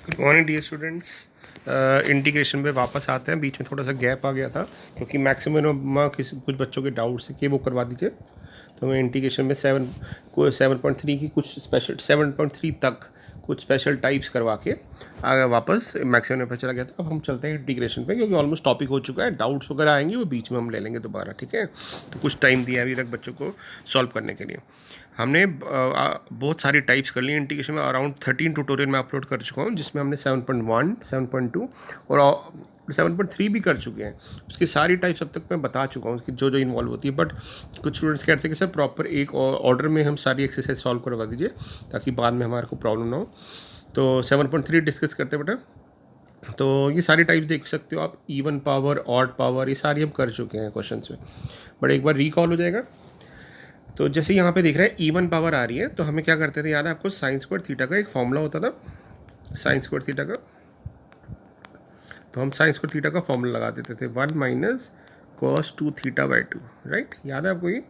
Good morning dear students. Integration पे वापस आते हैं। बीच में थोड़ा सा गैप आ गया था क्योंकि मैक्सिमम कुछ बच्चों के डाउट्स के वो करवा दीजिए। तो मैं इंटीग्रेशन में 7.3 की कुछ स्पेशल 7.3 तक कुछ स्पेशल टाइप्स करवा के आगे वापस मैक्सिमम पे चला गया था। अब हम चलते हैं इंटीग्रेशन पे क्योंकि ऑलमोस्ट टॉपिक हो चुका है। डाउट्स वगैरह आएंगे वो बीच में हम ले लेंगे दोबारा, ठीक है। तो कुछ टाइम दिया अभी तक बच्चों को सॉल्व करने के लिए। हमने बहुत सारी टाइप्स कर ली इंटीग्रेशन में। अराउंड 13 ट्यूटोरियल मैं अपलोड कर चुका हूँ जिसमें हमने 7.1, 7.2 और 7.3 भी कर चुके हैं। उसकी सारी टाइप्स अब तक मैं बता चुका हूँ उसकी जो जो इन्वॉल्व होती है। बट कुछ स्टूडेंट्स कहते हैं कि सर प्रॉपर एक ऑर्डर में हम सारी एक्सरसाइज सॉल्व करवा दीजिए ताकि बाद में हमारे को प्रॉब्लम ना हो। तो 7.3 डिस्कस करते बेटा। तो ये सारी टाइप्स देख सकते हो आप, इवन पावर, ऑड पावर, ये सारी हम कर चुके हैं क्वेश्चन में। बट एक बार रिकॉल हो जाएगा। तो जैसे यहाँ पे दिख रहा है इवन पावर आ रही है तो हमें क्या करते थे, याद है आपको? साइन स्क्वायर थीटा का एक फॉर्मूला होता था, साइन स्क्वायर थीटा का। तो हम साइन स्क्वायर थीटा का फॉर्मूला लगा देते थे 1 minus cos 2 theta by 2, right? याद है आपको ये?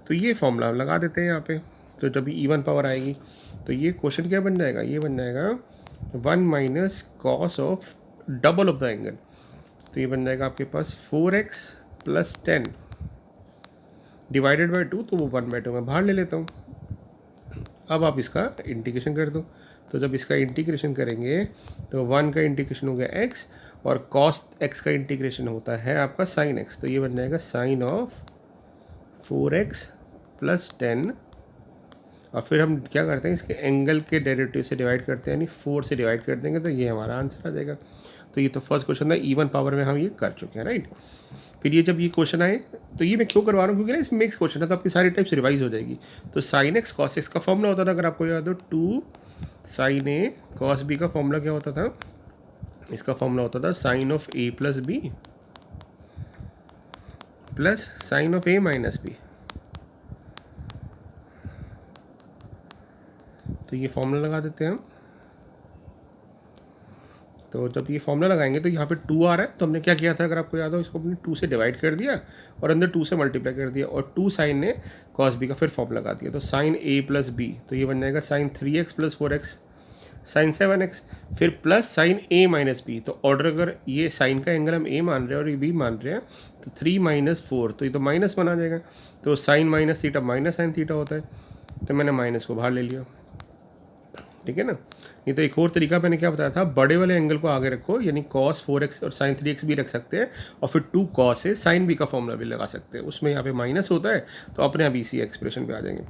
तो ये फॉर्मूला लगा देते हैं यहाँ पे। तो जब इवन पावर आएगी तो ये क्वेश्चन क्या बन जाएगा? ये बन जाएगा 1 minus cos of double of the angle. तो ये बन जाएगा आपके पास 4x प्लस 10 डिवाइडेड बाई 2। तो वो 1/2 मैं बाहर ले लेता हूँ। अब आप इसका इंटीग्रेशन कर दो। तो जब इसका इंटीग्रेशन करेंगे तो 1 का इंटीग्रेशन हो गया x और cos x का इंटीग्रेशन होता है आपका sin x। तो ये बन जाएगा साइन ऑफ 4x प्लस 10। और फिर हम क्या करते हैं, इसके एंगल के डेरिवेटिव से डिवाइड करते हैं, यानी 4 से डिवाइड कर देंगे तो ये हमारा आंसर आ जाएगा। तो ये तो फर्स्ट क्वेश्चन था, इवन पावर में हम ये कर चुके हैं, राइट? फिर ये जब ये क्वेश्चन आए तो ये मैं क्यों करवा रहा हूँ, क्योंकि ना इसमें मिक्स क्वेश्चन है तो आपकी सारी टाइप्स रिवाइज हो जाएगी। तो साइन एक्स कॉस एक्स का फॉर्मूला होता था, अगर आपको याद हो, 2 साइन ए कॉस बी का फॉर्मूला क्या होता था? इसका फॉर्मूला होता था sine of A plus B plus sine of A minus B. तो ये फॉर्मूला लगा देते हैं हम। तो जब ये फॉर्मूला लगाएंगे तो यहाँ पे 2 आ रहा है, तो हमने क्या किया था, अगर आपको याद हो, इसको अपने 2 से डिवाइड कर दिया और अंदर 2 से मल्टीप्लाई कर दिया और 2 साइन ने कॉस बी का फिर फॉर्मूला लगा दिया। तो साइन ए प्लस बी, तो ये बन जाएगा sign 3x plus 4x sign 7x, फिर plus sign A minus B. तो ऑर्डर अगर ये साइन का एंगल हम ए मान रहे हैं और ये बी मान रहे हैं तो 3 माइनस 4, तो ये तो माइनस बना जाएगा। तो sine minus theta minus sine theta होता है, तो मैंने माइनस को बाहर ले लिया, ठीक है ना। नहीं तो एक और तरीका मैंने क्या बताया था, बड़े वाले एंगल को आगे रखो, यानी cos 4x और sin 3x भी रख सकते हैं और फिर 2 cos है sin b का फॉर्मूला भी लगा सकते हैं। उसमें यहाँ पे माइनस होता है तो अपने आप इसी एक्सप्रेशन पे आ जाएंगे।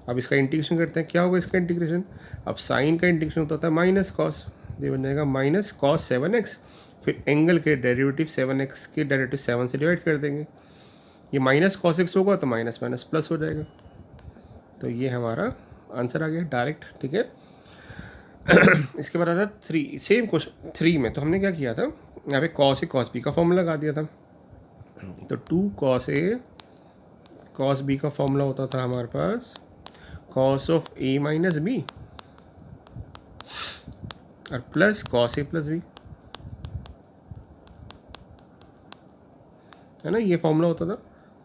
अब इसका इंटीग्रेशन करते हैं, क्या होगा इसका इंटीग्रेशन? अब साइन का इंटीग्रेशन होता था माइनस कॉस, ये बन जाएगा माइनस कॉस 7x, फिर एंगल के डेरिवेटिव 7x के डेरिवेटिव 7 से डिवाइड कर देंगे। ये माइनस कॉस एक्स होगा तो माइनस माइनस प्लस हो जाएगा। तो ये हमारा आंसर आ गया डायरेक्ट, ठीक है। इसके बाद आता 3, सेम क्वेश्चन 3 में। तो हमने क्या किया था, यहाँ पे कॉस ए कॉस बी का फॉर्मूला लगा दिया था। तो 2 कॉस ए कॉस बी का फॉर्मूला होता था हमारे पास cos of A minus B और plus cos A plus B, है ना, ये फॉर्मूला होता था।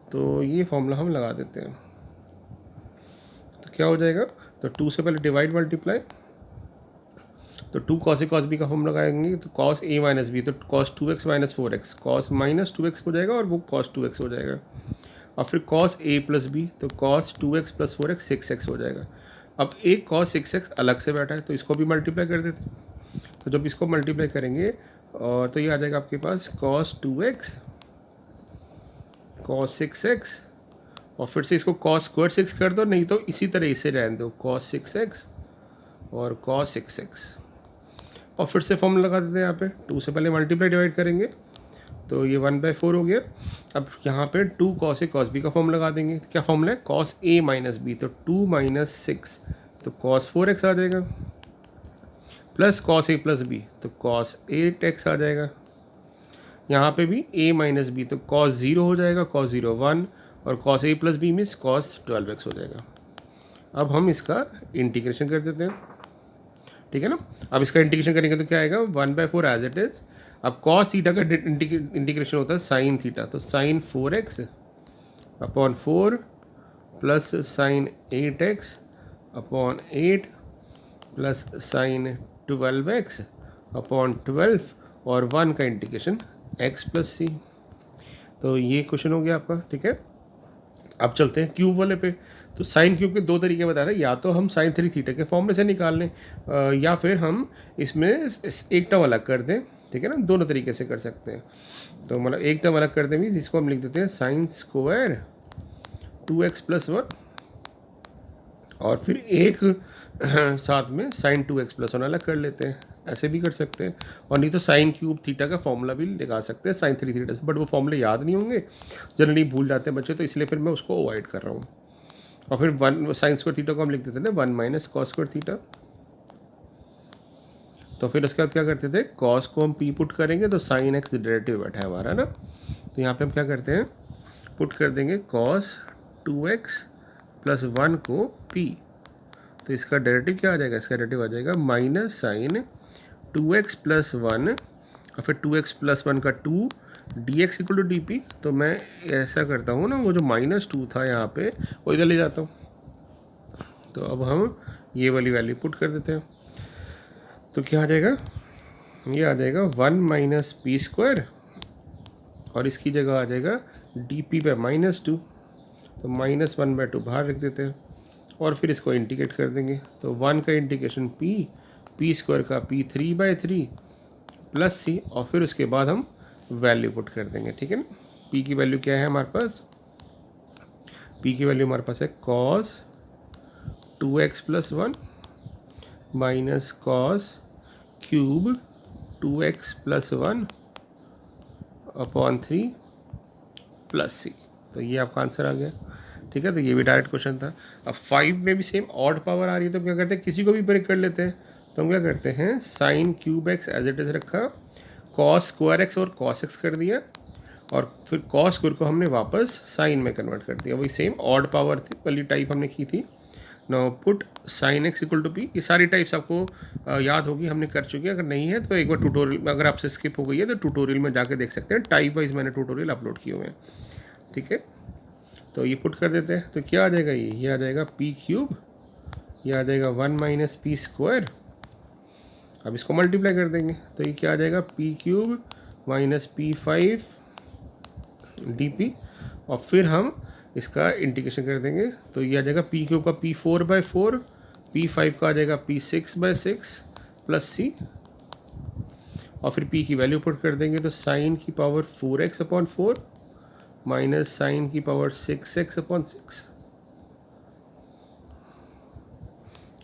तो ये फॉर्मूला हम लगा देते हैं तो क्या हो जाएगा? तो 2 से पहले डिवाइड मल्टीप्लाई, तो 2 कॉस ए कॉस बी का फॉर्मूला लगाएंगे तो कॉस ए माइनस बी, तो cos 2x minus 4x, cos minus 2x हो जाएगा और वो कॉस 2x हो जाएगा। और फिर कॉस ए प्लस बी, तो cos 2x plus 4x 6x हो जाएगा। अब एक कॉस 6x अलग से बैठा है तो इसको भी मल्टीप्लाई कर देते हैं। तो जब इसको मल्टीप्लाई करेंगे और तो ये आ जाएगा आपके पास कॉस 2x कॉस 6x और फिर से इसको कॉस स्क्वायर 6 कर दो, नहीं तो इसी तरह इसे रहने दो, कॉस 6x और कॉस 6x। और फिर से फॉर्मूला लगा देते हैं यहाँ पे, 2 से पहले मल्टीप्लाई डिवाइड करेंगे तो ये 1/4 हो गया। अब यहाँ पे 2 कॉस ए कॉस बी का फॉर्मूला लगा देंगे। क्या फॉर्मूला है? कॉस ए माइनस बी, तो 2 माइनस 6 तो कॉस 4x आ जाएगा, plus cos A plus B तो कॉस 8x आ जाएगा। यहाँ पे भी a माइनस बी, तो कॉस 0 हो जाएगा, कॉस 0 1 और cos A plus B means cos 12x हो जाएगा। अब हम इसका इंटीग्रेशन कर देते हैं, ठीक है ना। अब इसका इंटीग्रेशन करेंगे तो क्या आएगा? 1/4 एज इट इज़। अब कॉस थीटा का इंटीग्रेशन होता है साइन थीटा, तो sine 4x upon 4 plus sine 8x upon 8 plus sine 12x upon 12 और 1 का इंटीग्रेशन x प्लस सी। तो ये क्वेश्चन हो गया आपका, ठीक है। अब चलते हैं क्यूब वाले पे। तो साइन क्यूब के दो तरीके बता रहे हैं, या तो हम साइन 3 थीटा के फॉर्मूले से निकाल लें, या फिर हम इसमें एक टर्म अलग कर दें, ठीक है ना। दोनों तरीके से कर सकते हैं। तो मतलब एक टर्म अलग कर दें मीन्स इसको हम लिख देते हैं साइन स्क्वायर 2x प्लस 1 और फिर एक साथ में साइन 2x प्लस 1 अलग कर लेते हैं, ऐसे भी कर सकते हैं। और नहीं तो साइन क्यूब थीटा का फॉर्मूला भी लगा सकते हैं साइन 3 थीटा से, बट वो फॉर्मूले याद नहीं होंगे, जनरली भूल जाते हैं बच्चे, तो इसलिए फिर मैं उसको अवॉइड कर रहा हूँ। और फिर 1 साइन स्क्वायर थीटा को हम लिख देते हैं ना 1 माइनस कॉस स्क्वायर थीटा। तो फिर उसके बाद क्या करते थे, कॉस को हम पी पुट करेंगे तो साइन एक्स डेरिवेटिव बैठा है हमारा ना। तो यहाँ पे हम क्या करते हैं, पुट कर देंगे कॉस 2x प्लस 1 को p। तो इसका डेरिवेटिव क्या आ जाएगा, इसका डेरिवेटिव आ जाएगा माइनस साइन 2x प्लस 1 और फिर 2x प्लस 1 का 2 dx equal to d p. तो मैं ऐसा करता हूँ ना, वो जो -2 था यहाँ पे वो इधर ले जाता हूँ। तो अब हम ये वाली वैल्यू पुट कर देते हैं। तो क्या आ जाएगा, ये आ जाएगा 1 माइनस पी स्क्वायर और इसकी जगह आ जाएगा डी पी बाय -2। तो -1/2 बाहर रख देते हैं और फिर इसको इंटीग्रेट कर देंगे। तो 1 का इंटीग्रेशन पी स्क्वायर का p 3/3 प्लस सी, और फिर उसके बाद हम वैल्यू पुट कर देंगे, ठीक है ना। p की वैल्यू क्या है हमारे पास, p की वैल्यू हमारे पास है cos 2x plus 1 minus cos cube 2x plus 1 upon 3 plus C. तो ये आपका आंसर आ गया, ठीक है। तो ये भी डायरेक्ट क्वेश्चन था। अब 5 में भी सेम ऑड पावर आ रही है, तो क्या करते हैं, किसी को भी ब्रेक कर लेते हैं। तो हम क्या करते हैं, sine cube x as it is रखा, कॉस स्क्वायर एक्स और कॉस एक्स कर दिया, और फिर कॉस स्क्वायर को हमने वापस साइन में कन्वर्ट कर दिया। वही सेम ऑड पावर थी वाली टाइप हमने की थी। Now put sine x equal to P. ये सारी टाइप्स आपको याद होगी, हमने कर चुके हैं। अगर नहीं है तो एक बार ट्यूटोरियल में, अगर आपसे स्किप हो गई है तो ट्यूटोरियल में जाके देख सकते हैं, टाइप वाइज मैंने ट्यूटोरियल अपलोड किए हुए हैं, ठीक है। तो ये पुट कर देते हैं। तो क्या आ जाएगा, ये आ जाएगा पी क्यूब, ये आ जाएगा 1 माइनस पी स्क्वायर। अब इसको मल्टीप्लाई कर देंगे तो ये क्या आ जाएगा, P cube minus p5 D P, और फिर हम इसका इंटीग्रेशन कर देंगे। तो ये आ जाएगा पी क्यूब का p4/4, p5 का आ जाएगा p6/6 प्लस सी, और फिर p की वैल्यू पुट कर देंगे। तो साइन की power 4x upon 4 minus sine की पावर 6x अपॉन 6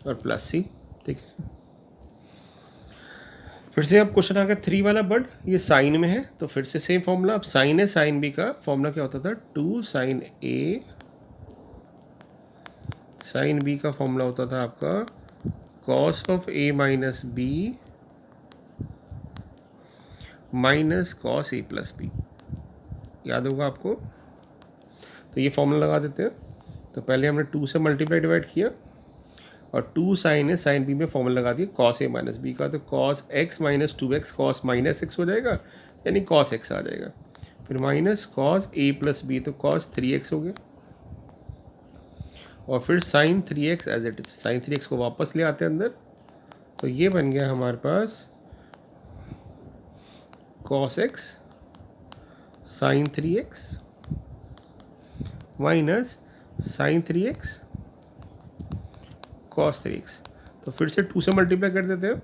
और प्लस सी, ठीक है। फिर से अब क्वेश्चन आ गया 3 वाला, बट ये साइन में है तो फिर से सेम फॉर्मूला। अब साइन है, साइन बी का फॉर्मूला क्या होता था, 2 साइन ए, साइन बी का फॉर्मूला होता था आपका cos of A minus B minus cos A plus B, याद होगा आपको। तो ये फॉर्मूला लगा देते हैं। तो पहले हमने 2 से मल्टीप्लाई डिवाइड किया, और 2 साइन है, साइन बी में फॉर्मूला लगा दिया कॉस ए माइनस बी का। तो cos x minus 2x cos minus x हो जाएगा, यानी कॉस एक्स आ जाएगा। फिर minus cos A plus B, तो कॉस 3x हो गया, और फिर sine 3x as it is, sine 3x को वापस ले आते हैं अंदर। तो ये बन गया हमारे पास cos X sine 3x minus sine 3x cos 3x। तो फिर से 2 से मल्टीप्लाई कर देते हैं।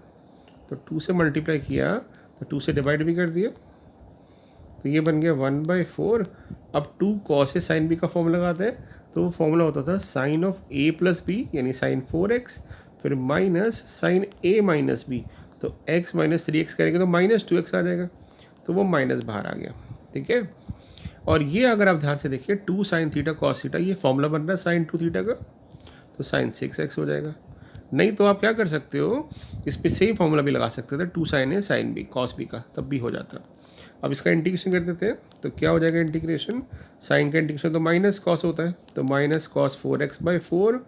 तो 2 से मल्टीप्लाई किया तो 2 से डिवाइड भी कर दिया, तो ये बन गया 1/4। अब 2 कॉस ए साइन बी का फॉर्मूला लगाते हैं। तो वो फॉर्मूला होता था sine of A plus B, यानी साइन 4x, फिर minus sine A minus B. तो x माइनस 3x करेंगे तो -2x आ जाएगा, तो वो माइनस बाहर आ गया, ठीक है। और ये अगर आप ध्यान से देखिए 2 साइन थीटा कॉस थीटा, ये फॉर्मूला बन रहा है साइन 2 थीटा का, तो साइन 6x हो जाएगा। नहीं तो आप क्या कर सकते हो, इस पर सेम फॉर्मूला भी लगा सकते थे, 2 sine A sine B cos B का, तब भी हो जाता। अब इसका इंटीग्रेशन कर देते हैं। तो क्या हो जाएगा इंटीग्रेशन, साइन का इंटीग्रेशन तो माइनस कॉस होता है, तो minus cos 4x/4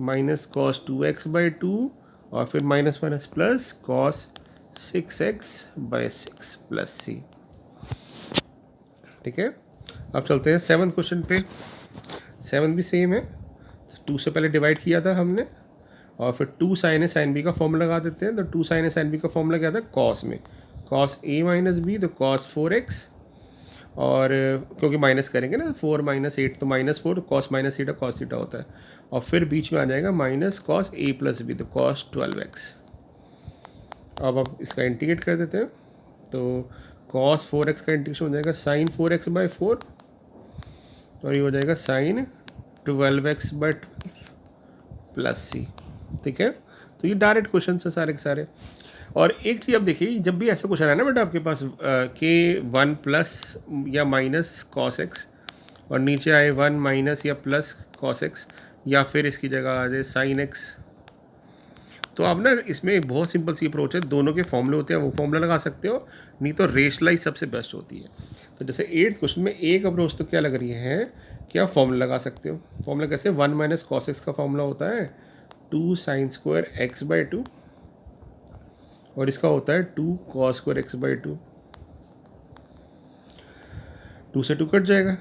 minus cos 2x/2 और फिर minus minus plus cos 6x/6 plus C, ठीक है। अब चलते हैं 7th क्वेश्चन पे। 7 भी सेम है। 2 से पहले डिवाइड किया था हमने, और फिर 2 साइन ए साइन बी का फॉर्मूला लगा देते हैं। तो 2 साइन ए साइन बी का फॉर्मूला क्या था, कॉस में, कॉस ए माइनस बी, तो कॉस 4x, और क्योंकि माइनस करेंगे ना 4 माइनस 8 तो -4, cos minus theta cos theta होता है, और फिर बीच में आ जाएगा minus cos A plus B, तो कॉस 12x। अब आप इसका इंटीग्रेट कर देते हैं, तो कॉस 4x का इंटीग्रेशन हो जाएगा साइन 4x/4, और ये हो जाएगा साइन 12x/12 प्लस सी। ठीक है, तो ये डायरेक्ट क्वेश्चन है सारे के सारे। और एक चीज़ अब देखिए, जब भी ऐसा क्वेश्चन है ना बेटा आपके पास के 1 प्लस या माइनस कॉस एक्स, और नीचे आए 1 माइनस या प्लस कॉस एक्स, या फिर इसकी जगह आ जाए साइन एक्स, तो आप ना इसमें एक बहुत सिंपल सी अप्रोच है, दोनों के फॉर्मूले होते हैं, वो फॉर्मूला लगा सकते हो, नहीं तो रेशलाइज सबसे बेस्ट होती है। तो जैसे 8th क्वेश्चन में एक अप्रोच तो क्या लग रही है कि आप फॉर्मूला लगा सकते हो। फॉर्मूला कैसे, 1 माइनस कॉस एक्स का फॉर्मूला होता है 2 साइन स्क्वायर x/2, और इसका होता है 2 कॉस स्क्वायर x/2। 2 से 2 कट जाएगा,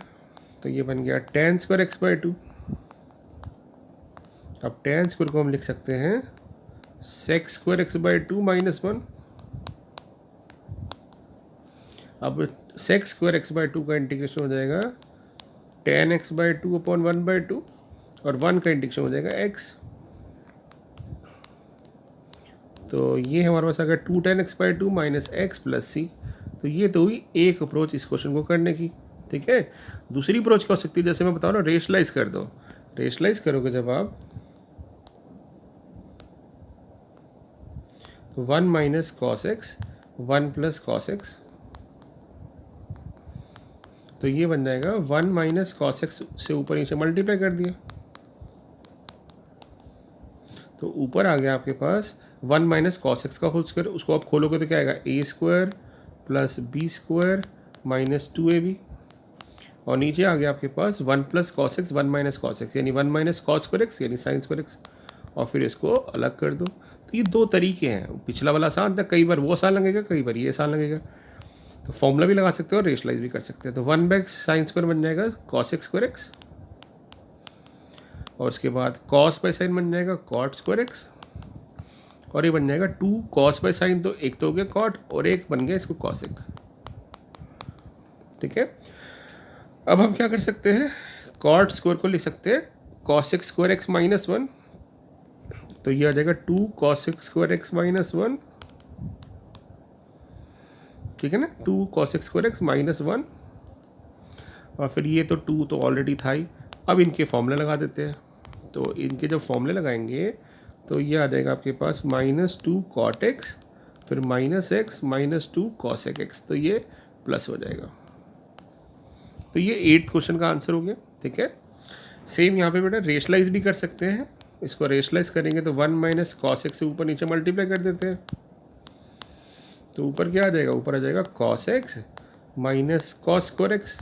तो ये बन गया tan स्क्वायर x/2। अब tan स्क्वायर को हम लिख सकते हैं sec स्क्वायर x/2 -1। अब sec स्क्वायर x/2 का इंटीग्रेशन हो जाएगा tan x/2 अपॉन 1/2, और 1 का इंटीग्रेशन हो जाएगा x। तो ये हमारे पास आ गया 2 tan x/2 minus X plus C. तो ये तो हुई एक अप्रोच इस क्वेश्चन को करने की। ठीक है, दूसरी अप्रोच क्या हो सकती है, जैसे मैं बताऊँ ना, रेशलाइज कर दो। रेशलाइज करोगे जब आप, तो 1 minus cos X 1 plus cos x, तो ये बन जाएगा 1 माइनस कॉस एक्स से ऊपर नीचे मल्टीप्लाई कर दिया, तो ऊपर आ गया आपके पास 1 माइनस कॉस एक्स का होल स्क्वायर। उसको आप खोलोगे तो क्या आएगा, A square plus B square minus 2ab, और नीचे आ गया आपके पास 1 plus cos X 1 minus cos X, यानी 1 माइनस कॉस स्क्वायर एक्स यानी साइन स्क्वायर एक्स, और फिर इसको अलग कर दो। तो ये दो तरीके हैं, पिछला वाला आसान था, कई बार वो आसान लगेगा, कई बार ये आसान लगेगा। तो फॉर्मूला भी लगा सकते हो और रेशलाइज भी कर सकते हैं। तो 1 साइन स्क्वायर बन जाएगा कॉस एक्स स्क्वायर एक्स, और उसके बाद कॉस बाई साइन बन जाएगा कॉट स्क्वायर एक्स, और ये बन जाएगा 2 कॉस बाई साइन, तो एक तो हो गया कॉट और एक बन गया इसको कॉसेक। ठीक है, अब हम क्या कर सकते हैं, कॉट स्क्वायर को लिख सकते हैं कॉसेक स्क्वायर एक्स -1, तो ये आ जाएगा 2 कॉसेक स्क्वायर एक्स -1। ठीक है ना, 2 कॉसेक स्क्वायर एक्स -1, और फिर ये तो 2 तो ऑलरेडी था ही। अब इनके फॉर्मूले लगा देते हैं, तो इनके जब फॉर्मूले लगाएंगे तो ये आ जाएगा आपके पास -2 कॉट एक्स, फिर -x -2 कॉसेक एक्स, तो ये प्लस हो जाएगा। तो ये 8th क्वेश्चन का आंसर हो गया। ठीक है, सेम यहाँ पे बेटा रेशलाइज भी कर सकते हैं। इसको रेशलाइज करेंगे तो 1 माइनस कॉस एक्स से ऊपर नीचे मल्टीप्लाई कर देते हैं, तो ऊपर क्या आ जाएगा, ऊपर आ जाएगा cos x minus cos square x,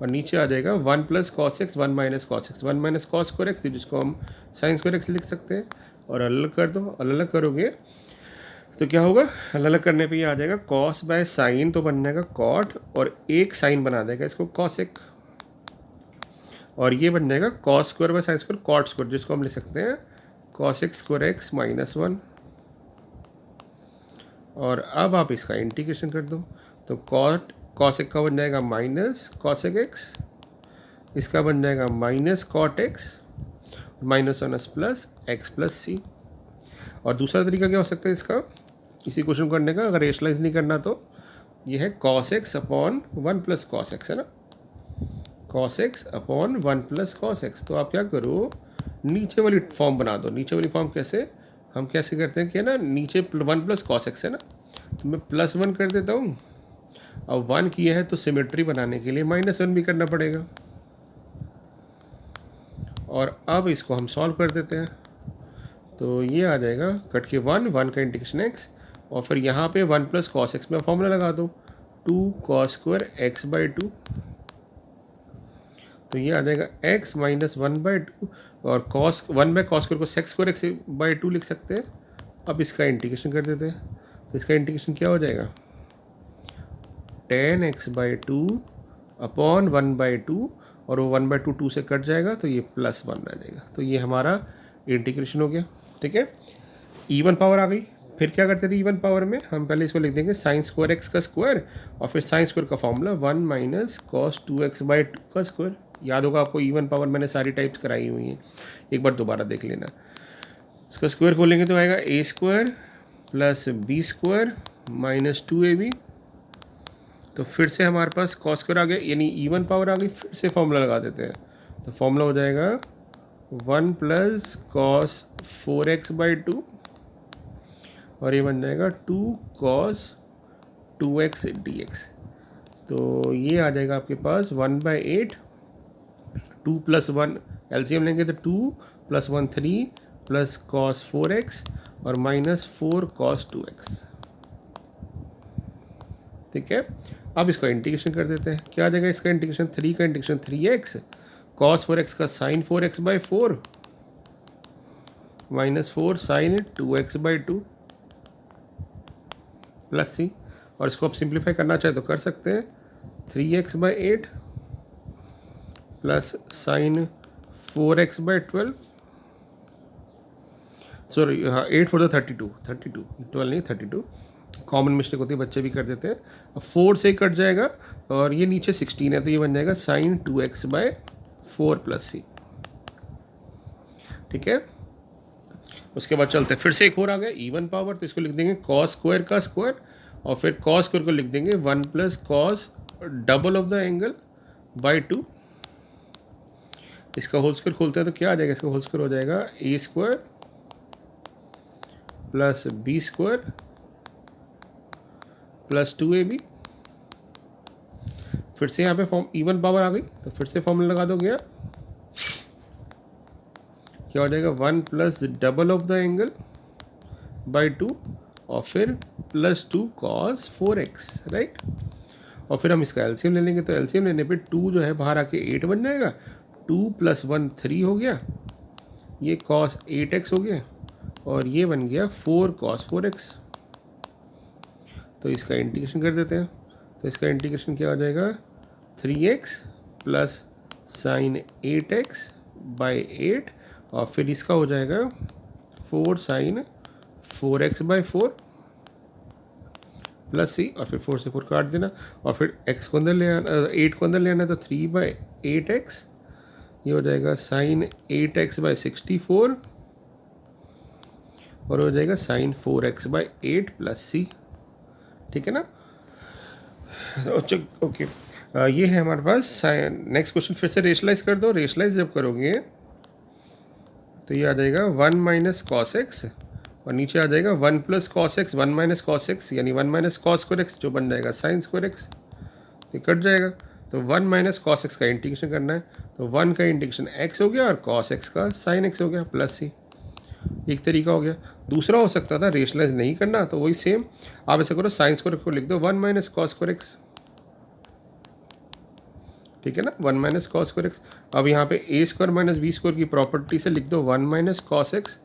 और नीचे आ जाएगा 1 plus cos X 1 minus cos X 1 minus cos square x, जिसको हम साइन स्क्वायर एक्स लिख सकते हैं। और अलग कर दो, अलग करोगे तो क्या होगा, अलग करने पे ये आ जाएगा कॉस बाय साइन, तो बन जाएगा कॉट, और एक साइन बना देगा इसको कॉसेक, और ये बन जाएगा cos square by sine square cot square, जिसको हम लिख सकते हैं कॉसेक स्क्वायर एक्स -1। और अब आप इसका इंटीग्रेशन कर दो, तो कॉट कॉसेक का बन जाएगा माइनस कॉसेक एक्स, इसका बन जाएगा minus cot X, -1 plus X plus C. और दूसरा तरीका क्या हो सकता है इसका, इसी क्वेश्चन करने का, अगर रेशलाइज नहीं करना तो ये है cos x upon 1 plus cos x, है ना, cos x upon 1 plus cos x. तो आप क्या करो, नीचे वाली फॉर्म बना दो। नीचे वाली फॉर्म कैसे, हम कैसे करते हैं कि ना, नीचे 1 प्लस कॉस एक्स है ना, तो मैं +1 कर देता हूँ। अब 1 किया है तो सिमेट्री बनाने के लिए -1 भी करना पड़ेगा, और अब इसको हम सॉल्व कर देते हैं। तो ये आ जाएगा कट के 1 का इंटीग्रेशन एक्स, और फिर यहाँ पे 1 प्लस कॉस एक्स में फॉर्मूला लगा दो 2 कॉस स्क्वायर x/2, तो ये आ जाएगा x -1/2, और कॉस 1/cos स्क्वायर को सेक स्क्वायर x/2 लिख सकते हैं। अब इसका इंटीग्रेशन कर देते हैं, तो इसका इंटीग्रेशन क्या हो जाएगा, tan x/2 अपॉन 1/2, और वो 1/2 2 से कट जाएगा, तो ये +1 आ जाएगा। तो ये हमारा इंटीग्रेशन हो गया। ठीक है, इवन पावर आ गई। फिर क्या करते थे इवन पावर में, हम पहले इसको लिख देंगे साइन स्क्वायर एक्स का स्क्वायर और फिर साइन स्क्वायर का फॉर्मूला 1 माइनस कॉस 2x/2 का स्क्वायर। याद होगा आपको, इवन पावर मैंने सारी टाइप्स कराई हुई हैं, एक बार दोबारा देख लेना। इसका स्क्वायर खोलेंगे तो आएगा a square plus B square minus 2ab। तो फिर से हमारे पास कॉस स्क्वायर आ गया, यानी इवन पावर आ गई। फिर से फॉर्मूला लगा देते हैं, तो फॉर्मूला हो जाएगा 1 प्लस कॉस 4x/2 और ये बन जाएगा 2 cos 2x dx। तो ये आ जाएगा आपके पास 1/8, 2 + 1 एलसीएम लेंगे तो 2 + 1 3 प्लस cos 4x और माइनस 4 cos 2x। ठीक है, अब इसका इंटीग्रेशन कर देते हैं। क्या आ जाएगा इसका इंटीग्रेशन, 3 का इंटीग्रेशन 3x cos 4x का sin 4x/4 minus 4 sin 2x/2 plus C. और इसको आप सिंप्लीफाई करना चाहे तो कर सकते हैं, 3x/8 plus sign 4x/12, sorry हाँ 8 4 32, 12 नहीं 32, कॉमन मिस्टेक होती है, बच्चे भी कर देते हैं। अब 4 से कट जाएगा और ये नीचे 16 है तो ये बन जाएगा साइन 2x/4 प्लस सी। ठीक है, उसके बाद चलते हैं, फिर से एक और आ गया इवन पावर, तो इसको लिख देंगे कॉस स्क्वायर का स्क्वायर और फिर कॉस स्क्वायर को लिख देंगे 1 plus cos double of the angle by 2। इसका होल स्क्वायर खोलते हैं तो क्या आ जाएगा, इसका होल स्क्वायर हो जाएगा a square plus b square plus 2ab। फिर से यहाँ पे फॉर्म इवन पावर आ गई तो फिर से फॉर्मूला लगा दोगे आप, क्या हो जाएगा 1 plus double of the angle by 2 और फिर प्लस 2 cos 4x, राइट। और फिर हम इसका एलसीएम ले लेंगे, तो एलसीएम लेने पे 2 जो है बाहर आके 8 बन जाएगा, 2 + 1 3 हो गया, ये cos 8x हो गया और ये बन गया 4 cos 4x। तो इसका इंटीग्रेशन कर देते हैं, तो इसका इंटीग्रेशन क्या हो जाएगा 3x प्लस साइन 8x/8 और फिर इसका हो जाएगा 4 sin 4x/4 प्लस सी और फिर 4 से 4 काट देना और फिर x को अंदर ले आना, 8 को अंदर ले आना, तो 3/8x, ये हो जाएगा sin 8x/64 और हो जाएगा sin 4x/8 प्लस सी। ठीक है ना, ओके। ये है हमारे पास। नेक्स्ट क्वेश्चन फिर से रेशलाइज कर दो। रेशलाइज जब करोगे तो ये आ जाएगा 1 माइनस कॉस एक्स और नीचे आ जाएगा 1 plus cos X, 1 minus cos X यानी 1 माइनस कॉस स्क्वायर एक्स जो बन जाएगा साइन स्क्वायर एक्स, ये कट जाएगा। तो 1 माइनस कॉस एक्स का इंटीग्रेशन करना है, तो 1 का इंटीग्रेशन एक्स हो गया और कॉस एक्स का साइन एक्स हो गया प्लस सी। एक तरीका हो गया। दूसरा हो सकता था रेशलाइज नहीं करना, तो वही सेम आप ऐसा करो, साइन स्क्वायर को लिख दो 1 माइनस कॉस स्क्वायर एक्स। ठीक है ना, 1 माइनस कॉस स्क्वायर एक्स। अब यहाँ पे a square minus b square की प्रॉपर्टी से लिख दो 1 minus cos x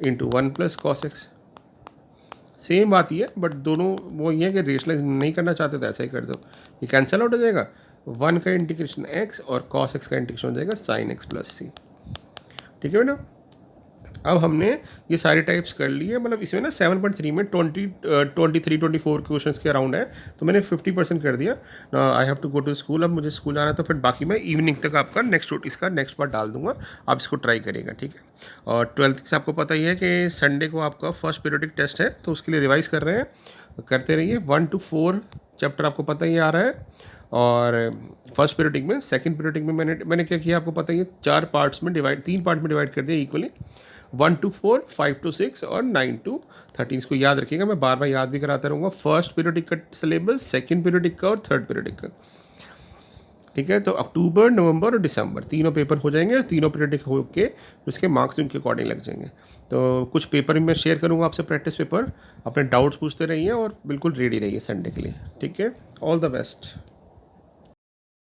into 1 plus cos x. Same बात ही है, बट दोनों वो ये है कि रेशलाइज नहीं करना चाहते तो ऐसा ही कर दो, ये कैंसिल आउट हो जाएगा। 1 का इंटीग्रेशन x और cos x का इंटीग्रेशन हो जाएगा sin x प्लस सी। ठीक है ना, अब हमने ये सारे टाइप्स कर लिए, मतलब इसमें ना 7.3 में 23-24 क्वेश्चंस के अराउंड है, तो मैंने 50% कर दिया। I have to go to school, अब मुझे स्कूल जाना है, तो फिर बाकी मैं इवनिंग तक आपका इसका नेक्स्ट पार्ट डाल दूंगा, आप इसको ट्राई करिएगा। ठीक है, और 12th से आपको पता ही है कि संडे को आपका फर्स्ट पीरियडिक टेस्ट है, तो उसके लिए रिवाइज कर रहे हैं, करते रहिए। 1 to 4 चैप्टर आपको पता ही आ रहा है, और फर्स्ट पीरियडिक में, सेकंड पीरियडिक में मैंने क्या किया आपको पता ही है, 3 पार्ट में डिवाइड कर दिया इक्वली, 1 to 4, 5 to 6 और 9 to 13। इसको याद रखिएगा, मैं बार बार याद भी कराता रहूँगा। फर्स्ट पीरियडिक का सिलेबस, सेकंड पीरियडिक का और थर्ड पीरियडिक का। ठीक है, तो अक्टूबर, नवंबर और दिसंबर तीनों पेपर हो जाएंगे, तीनों पीरियडिक हो के उसके मार्क्स उनके अकॉर्डिंग लग जाएंगे। तो कुछ पेपर मैं शेयर करूँगा आपसे, प्रैक्टिस पेपर, अपने डाउट्स पूछते रहिए और बिल्कुल रेडी रहिए संडे के लिए। ठीक है, ऑल द बेस्ट।